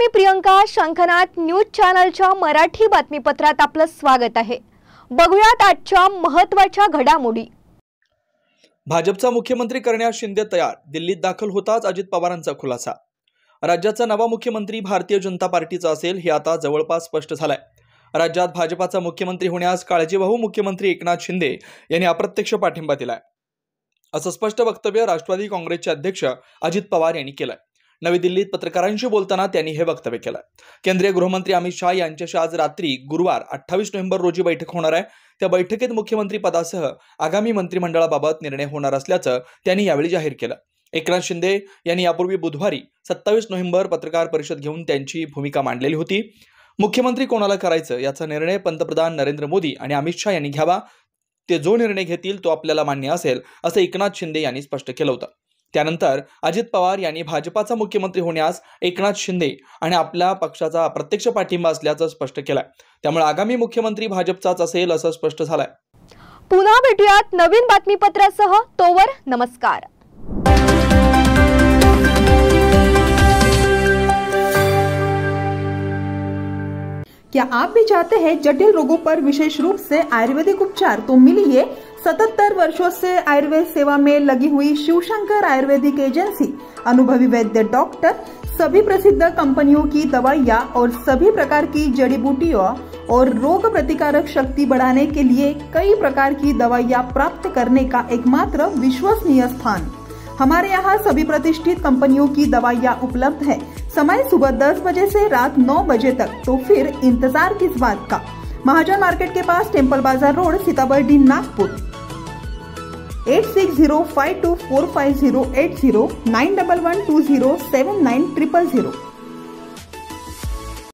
मी प्रियंका. शंखनाद न्यूज चॅनलच्या मराठी बातमीपत्रात आपलं स्वागत आहे. बघूयात आजच्या महत्त्वाच्या घडामोडी. भाजपचा मुख्यमंत्री करण्यास शिंदे तयार. दिल्लीत दाखल होताच अजित पवारांचा खुलासा. राज्याचा नवा मुख्यमंत्री भारतीय जनता पार्टीचा असेल हे आता जवळपास स्पष्ट झालंय. राज्यात भाजपाचा मुख्यमंत्री होण्यास काळजीवाहू मुख्यमंत्री एकनाथ शिंदे यांनी अप्रत्यक्ष पाठिंबा दिलाय, असं स्पष्ट वक्तव्य राष्ट्रवादी काँग्रेसचे अध्यक्ष अजित पवार यांनी केलंय. नवी दिल्लीत पत्रकारांशी बोलताना त्यांनी हे वक्तव्य केलं. केंद्रीय गृहमंत्री अमित शाह यांच्याशी आज रात्री गुरुवार 28 नोव्हेंबर रोजी बैठक होणार आहे. त्या बैठकीत मुख्यमंत्री पदासह आगामी मंत्रिमंडळाबाबत निर्णय होणार असल्याचं त्यांनी यावेळी जाहीर केलं. एकनाथ शिंदे यांनी यापूर्वी बुधवारी 27 नोव्हेंबर पत्रकार परिषद घेऊन त्यांची भूमिका मांडलेली होती. मुख्यमंत्री कोणाला करायचं याचा निर्णय पंतप्रधान नरेंद्र मोदी आणि अमित शाह यांनी घ्यावा. ते जो निर्णय घेतील तो आपल्याला मान्य असेल, असं एकनाथ शिंदे यांनी स्पष्ट केलं होतं. त्यानंतर अजित पवार यांनी भाजपाचा मुख्यमंत्री होण्यास एकनाथ शिंदे आणि आपल्या पक्षाचा अप्रत्यक्ष पाठिंबा असल्याचं स्पष्ट केलंय. त्यामुळे आगामी मुख्यमंत्री भाजपचाच असेल असं स्पष्ट झालंय. पुन्हा भेटूयात नवीन बातमीपत्रासह. तोवर नमस्कार. क्या आप भी चाहते हैं जटिल रोगों पर विशेष रूप से आयुर्वेदिक उपचार? तो मिलिए 77 वर्षों से आयुर्वेद सेवा में लगी हुई शिवशंकर आयुर्वेदिक एजेंसी. अनुभवी वैद्य डॉक्टर, सभी प्रसिद्ध कंपनियों की दवाइयाँ और सभी प्रकार की जड़ी बूटियों और रोग प्रतिकारक शक्ति बढ़ाने के लिए कई प्रकार की दवाइयाँ प्राप्त करने का एकमात्र विश्वसनीय स्थान. हमारे यहाँ सभी प्रतिष्ठित कंपनियों की दवाइयाँ उपलब्ध है. समय सुबह 10 बजे से रात 9 बजे तक. तो फिर इंतजार किस बात का? महाजन मार्केट के पास टेम्पल बाजार रोड, सीताबर्डी, नागपुर. 8605245080 9112079000.